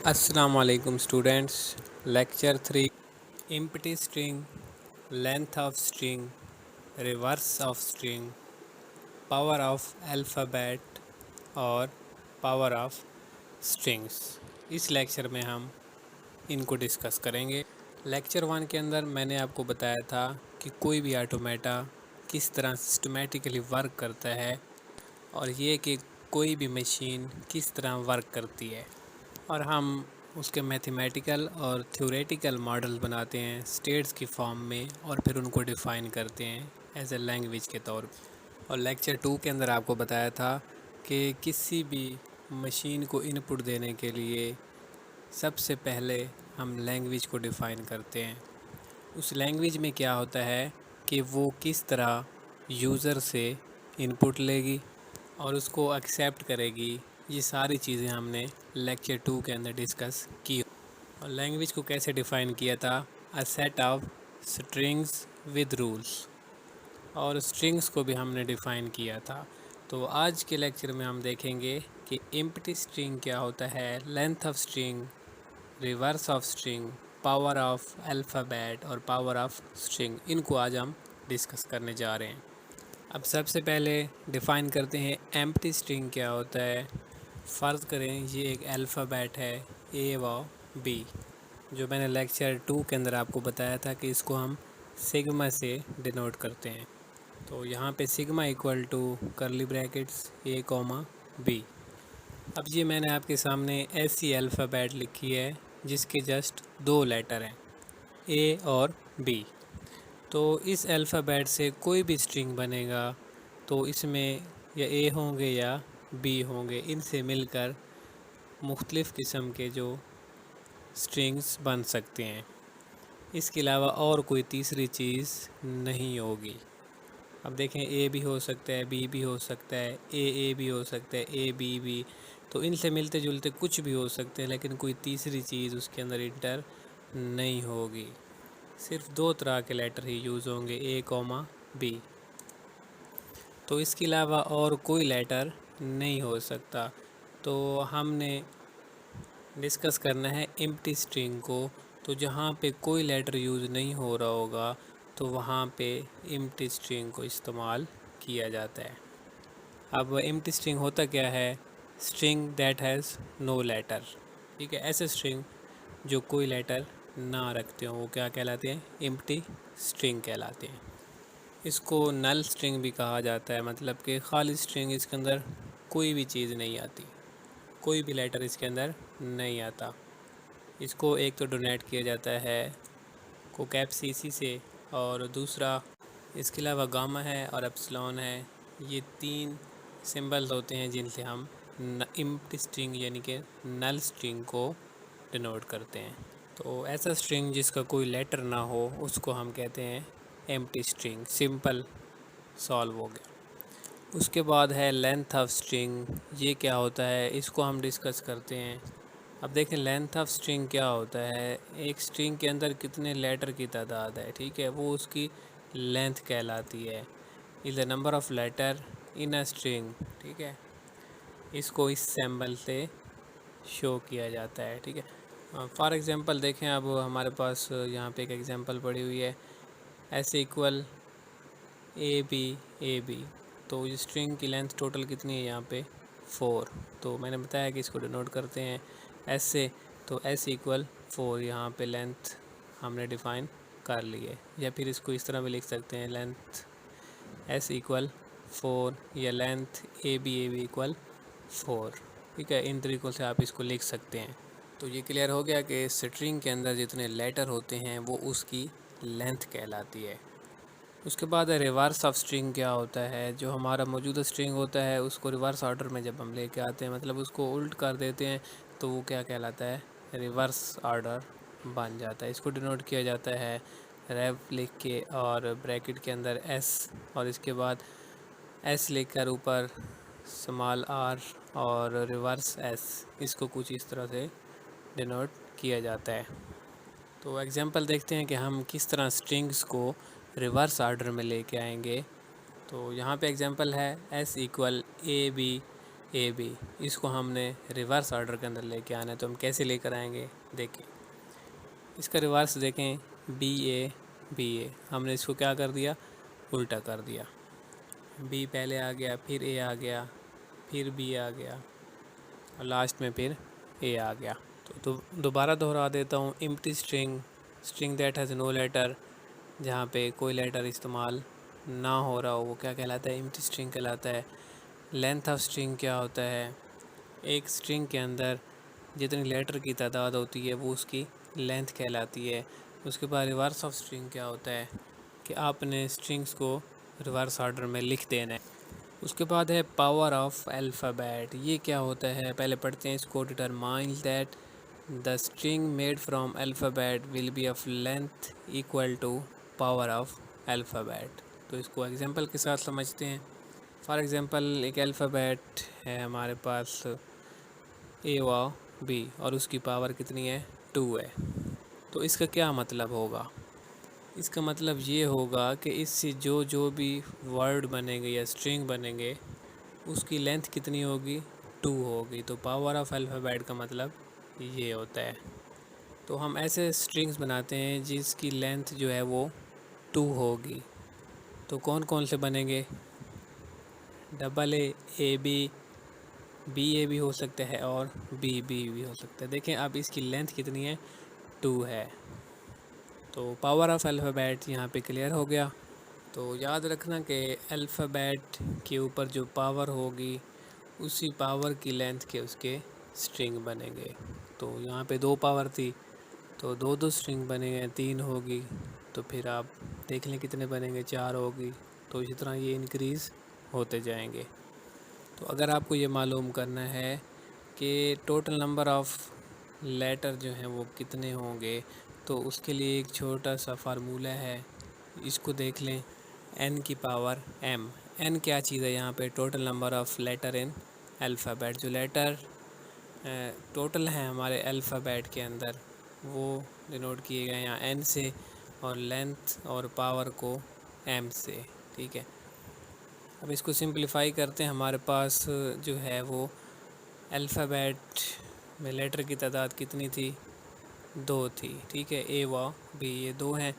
السلام علیکم students. Lecture 3 empty string, length of string, reverse of string, power of alphabet اور power of strings. اس لیکچر میں ہم ان کو ڈسکس کریں گے. لیکچر 1 کے اندر میں نے آپ کو بتایا تھا کہ کوئی بھی آٹومیٹا کس طرح سسٹمیٹیکلی ورک کرتا ہے اور یہ کہ کوئی بھی مشین کس طرح ورک کرتی ہے، اور ہم اس کے میتھمیٹیکل اور تھیوریٹیکل ماڈل بناتے ہیں اسٹیٹس کی فارم میں، اور پھر ان کو ڈیفائن کرتے ہیں ایز اے لینگویج کے طور پہ. اور لیکچر 2 کے اندر آپ کو بتایا تھا کہ کسی بھی مشین کو ان پٹ دینے کے لیے سب سے پہلے ہم لینگویج کو ڈیفائن کرتے ہیں. اس لینگویج میں کیا ہوتا ہے کہ وہ کس طرح یوزر سے ان پٹ لے گی اور اس کو ایکسیپٹ کرے گی. یہ ساری چیزیں ہم نے لیکچر 2 کے اندر ڈسکس کی. اور لینگویج کو کیسے ڈیفائن کیا تھا؟ A set of strings with rules. اور اسٹرنگس کو بھی ہم نے ڈیفائن کیا تھا. تو آج کے لیکچر میں ہم دیکھیں گے کہ ایمپٹی اسٹرنگ کیا ہوتا ہے، length of string, reverse of string, power of alphabet اور پاور آف اسٹرنگ. ان کو آج ہم ڈسکس کرنے جا رہے ہیں. اب سب سے پہلے ڈیفائن کرتے ہیں ایمپٹی اسٹرنگ کیا ہوتا ہے. فرض کریں یہ ایک الفابیٹ ہے اے و بی، جو میں نے لیکچر 2 کے اندر آپ کو بتایا تھا کہ اس کو ہم سگما سے ڈینوٹ کرتے ہیں. تو یہاں پہ sigma equal to curly brackets A comma B. اب یہ میں نے آپ کے سامنے ایسی الفابیٹ لکھی ہے جس کے جسٹ 2 لیٹر ہیں، اے اور بی. تو اس الفابیٹ سے کوئی بھی اسٹرنگ بنے گا تو اس میں یا اے ہوں گے یا بی ہوں گے. ان سے مل کر مختلف قسم کے جو اسٹرنگس بن سکتے ہیں. اس کے علاوہ اور کوئی تیسری چیز نہیں ہوگی. اب دیکھیں اے بھی ہو سکتا ہے، بی بھی ہو سکتا ہے، اے بھی ہو سکتا ہے، اے بی بھی. تو ان سے ملتے جلتے کچھ بھی ہو سکتے ہیں، لیکن کوئی تیسری چیز اس کے اندر انٹر نہیں ہوگی. صرف 2 طرح کے لیٹر ہی یوز ہوں گے، اے کوما بی. تو اس کے علاوہ اور کوئی لیٹر نہیں ہو سکتا. تو ہم نے ڈسکس کرنا ہے ایمپٹی اسٹرنگ کو. تو جہاں پہ کوئی لیٹر یوز نہیں ہو رہا ہوگا تو وہاں پہ ایمپٹی اسٹرنگ کو استعمال کیا جاتا ہے. اب ایمپٹی اسٹرنگ ہوتا کیا ہے؟ String that has no letter. ٹھیک ہے، ایسے اسٹرنگ جو کوئی لیٹر نہ رکھتے ہوں وہ کیا کہلاتے ہیں؟ ایمپٹی اسٹرنگ کہلاتے ہیں. اس کو نل اسٹرنگ بھی کہا جاتا ہے، مطلب کہ خالی اسٹرنگ، اس کے اندر کوئی بھی چیز نہیں آتی، کوئی بھی لیٹر اس کے اندر نہیں آتا. اس کو ایک تو ڈونیٹ کیا جاتا ہے کو کیپ سی سی سے، اور دوسرا اس کے علاوہ گاما ہے اور ایپسلون ہے. یہ 3 سمبلز ہوتے ہیں جن سے ہم ایمپٹی اسٹرنگ یعنی کہ نل اسٹرنگ کو ڈینوٹ کرتے ہیں. تو ایسا اسٹرنگ جس کا کوئی لیٹر نہ ہو اس کو ہم کہتے ہیں ایمپٹی اسٹرنگ. سمپل سالو ہو گیا. اس کے بعد ہے لینتھ آف اسٹرنگ. یہ کیا ہوتا ہے اس کو ہم ڈسکس کرتے ہیں. اب دیکھیں لینتھ آف اسٹرنگ کیا ہوتا ہے. ایک اسٹرنگ کے اندر کتنے لیٹر کی تعداد ہے، ٹھیک ہے، وہ اس کی لینتھ کہلاتی ہے. Is the number of letter in a string. ٹھیک ہے، اس کو اس سمبل سے شو کیا جاتا ہے. ٹھیک ہے، فار ایگزامپل دیکھیں، اب ہمارے پاس یہاں پہ ایک ایگزامپل پڑی ہوئی ہے ایس ایکول اے بی. تو اسٹرنگ کی لینتھ ٹوٹل کتنی ہے یہاں پہ 4. تو میں نے بتایا کہ اس کو ڈینوٹ کرتے ہیں ایس سے. تو ایس ایکول 4 یہاں پہ لینتھ ہم نے ڈیفائن کر لی ہے. یا پھر اس کو اس طرح بھی لکھ سکتے ہیں لینتھ ایس ایکول 4 یا لینتھ اے بی ایکول 4. ٹھیک ہے، ان طریقوں سے آپ اس کو لکھ سکتے ہیں. تو یہ کلیئر ہو گیا کہ اسٹرنگ کے اندر جتنے لیٹر ہوتے ہیں وہ اس کی لینتھ کہلاتی ہے. اس کے بعد ریورس آف اسٹرنگ کیا ہوتا ہے. جو ہمارا موجودہ اسٹرنگ ہوتا ہے اس کو ریورس آرڈر میں جب ہم لے کے آتے ہیں، مطلب اس کو الٹ کر دیتے ہیں، تو وہ کیا کہلاتا ہے؟ ریورس آرڈر بن جاتا ہے. اس کو ڈینوٹ کیا جاتا ہے ریو لکھ کے اور بریکٹ کے اندر ایس، اور اس کے بعد ایس لکھ کر اوپر اسمال آر اور ریورس ایس. اس کو کچھ اس طرح سے ڈینوٹ کیا جاتا ہے. تو ایگزامپل دیکھتے ہیں کہ ہم کس طرح اسٹرنگس کو ریورس آرڈر میں لے کے آئیں گے. تو یہاں پہ ایگزامپل ہے S equal A B A B, اس کو ہم نے ریورس آرڈر کے اندر لے کے آنا ہے. تو ہم کیسے لے کر آئیں گے؟ دیکھیں اس کا ریورس دیکھیں، بی اے، ہم نے اس کو کیا کر دیا؟ الٹا کر دیا. بی پہلے آ گیا، پھر اے آ گیا، پھر بی آ گیا، اور لاسٹ میں پھر اے آ گیا. تو دوبارہ دہرا دیتا ہوں. Empty string that has no letter, جہاں پہ کوئی لیٹر استعمال نہ ہو رہا ہو، وہ کیا کہلاتا ہے؟ ایمپٹی اسٹرنگ کہلاتا ہے. لینتھ آف اسٹرنگ کیا ہوتا ہے؟ ایک اسٹرنگ کے اندر جتنی لیٹر کی تعداد ہوتی ہے وہ اس کی لینتھ کہلاتی ہے. اس کے بعد ریورس آف اسٹرنگ کیا ہوتا ہے کہ آپ نے اسٹرنگس کو ریورس آرڈر میں لکھ دینا ہے. اس کے بعد ہے پاور آف الفابیٹ. یہ کیا ہوتا ہے؟ پہلے پڑھتے ہیں اس کو. Determine that the string made from alphabet will be of length equal to power of alphabet. تو اس کو ایگزامپل کے ساتھ سمجھتے ہیں. فار ایگزامپل ایک الفابیٹ ہے ہمارے پاس اے و بی، اور اس کی پاور کتنی ہے؟ 2 ہے. تو اس کا کیا مطلب ہوگا؟ اس کا مطلب یہ ہوگا کہ اس سے جو بھی ورڈ بنیں گے یا اسٹرنگ بنیں گے اس کی لینتھ کتنی ہوگی؟ 2 ہوگی. تو پاور آف الفابیٹ کا مطلب یہ ہوتا ہے. تو ہم ایسے اسٹرنگس بناتے ہیں جس کی لینتھ جو ہے وہ 2 ہوگی. تو کون کون سے بنیں گے؟ ڈبل اے بی اے بھی ہو سکتا ہے، اور بی بھی ہو سکتا ہے. دیکھیں اب اس کی لینتھ کتنی ہے؟ 2 ہے. تو پاور آف الفابیٹ یہاں پہ کلیئر ہو گیا. تو یاد رکھنا کہ الفابیٹ کے اوپر جو پاور ہوگی اسی پاور کی لینتھ کے اس کے اسٹرنگ بنیں گے. تو یہاں پہ 2 پاور تھی تو 2 اسٹرنگ بنے گے. 3 ہوگی تو پھر آپ دیکھ لیں کتنے بنیں گے، 4 ہوگی. تو اسی طرح یہ انکریز ہوتے جائیں گے. تو اگر آپ کو یہ معلوم کرنا ہے کہ ٹوٹل نمبر آف لیٹر جو ہیں وہ کتنے ہوں گے، تو اس کے لیے ایک چھوٹا سا فارمولہ ہے. اس کو دیکھ لیں، n کی پاور m. n کیا چیز ہے یہاں پہ؟ Total number of letter in alphabet. جو لیٹر ٹوٹل ہیں ہمارے الفابیٹ کے اندر وہ ڈینوٹ کیے گئے یہاں n سے، اور لینتھ اور پاور کو m سے. ٹھیک ہے. اب اس کو سمپلیفائی کرتے ہیں. ہمارے پاس جو ہے وہ الفابیٹ میں لیٹر کی تعداد کتنی تھی؟ 2 تھی. ٹھیک ہے. اے و بی یہ 2 ہیں.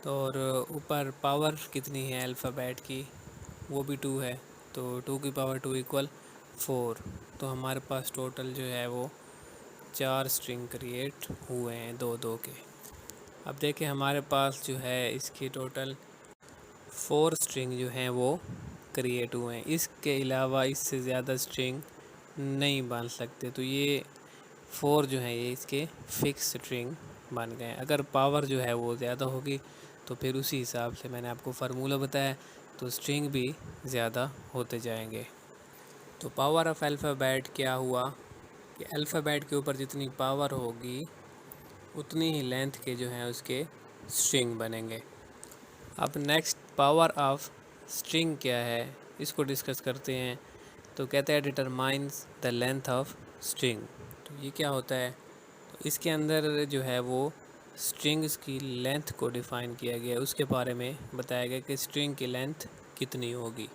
تو اور اوپر پاور کتنی ہے الفابیٹ کی؟ وہ بھی 2 ہے. تو 2 کی پاور 2 ایکول 4. تو ہمارے پاس ٹوٹل جو ہے وہ 4 اسٹرنگ کریٹ ہوئے ہیں 2 کے. اب دیکھیں ہمارے پاس جو ہے اس کی ٹوٹل 4 اسٹرنگ جو ہیں وہ کریٹ ہوئے ہیں. اس کے علاوہ اس سے زیادہ اسٹرنگ نہیں بن سکتے. تو یہ 4 جو ہیں یہ اس کے فکس اسٹرنگ بن گئے. اگر پاور جو ہے وہ زیادہ ہوگی تو پھر اسی حساب سے میں نے آپ کو فارمولہ بتایا، تو اسٹرنگ بھی زیادہ ہوتے جائیں گے. تو پاور آف الفابیٹ کیا ہوا کہ الفابیٹ کے اوپر جتنی پاور ہوگی اتنی ہی لینتھ کے جو ہیں اس کے اسٹرنگ بنیں گے. اب نیکسٹ پاور آف اسٹرنگ کیا ہے اس کو ڈسکس کرتے ہیں. تو کہتے ہیں ڈیٹرمائنز دا لینتھ آف اسٹرنگ. تو یہ کیا ہوتا ہے؟ تو اس کے اندر جو ہے وہ اسٹرنگس کی لینتھ کو ڈیفائن کیا گیا. اس کے بارے میں بتایا گیا کہ اسٹرنگ کی لینتھ کتنی ہوگی.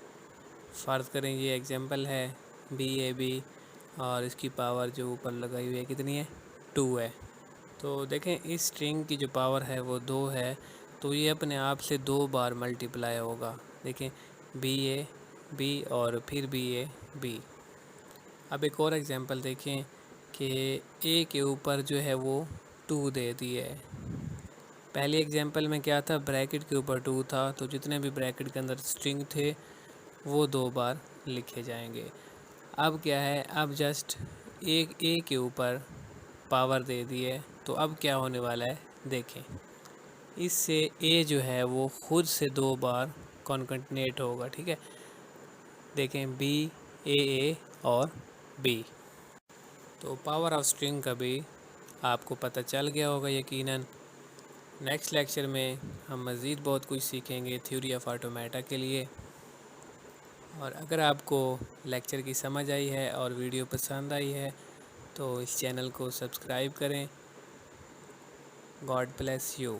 فرض کریں یہ ایگزامپل ہے بی اے بی، اور اس کی پاور جو اوپر لگائی ہوئی ہے کتنی ہے؟ 2 ہے. تو دیکھیں اس اسٹرنگ کی جو پاور ہے وہ 2 ہے. تو یہ اپنے آپ سے 2 بار ملٹیپلائی ہوگا. دیکھیں بی اے بی اور پھر بی اے بی. اب ایک اور ایگزامپل دیکھیں کہ اے کے اوپر جو ہے وہ 2 دے دی ہے. پہلی ایگزامپل میں کیا تھا؟ بریکٹ کے اوپر 2 تھا. تو جتنے بھی بریکٹ کے اندر اسٹرنگ تھے وہ 2 بار لکھے جائیں گے. اب کیا ہے؟ اب جسٹ ایک اے کے اوپر پاور دے دی ہے. تو اب کیا ہونے والا ہے دیکھیں. اس سے اے جو ہے وہ خود سے 2 بار کانکٹینیٹ ہوگا. ٹھیک ہے. دیکھیں بی اے اور بی. تو پاور آف اسٹرنگ کا بھی آپ کو پتہ چل گیا ہوگا یقیناً. نیکسٹ لیکچر میں ہم مزید بہت کچھ سیکھیں گے تھیوری آف آٹومیٹا کے لیے. اور اگر آپ کو لیکچر کی سمجھ آئی ہے اور ویڈیو پسند آئی ہے تو اس چینل کو سبسکرائب کریں. God bless you.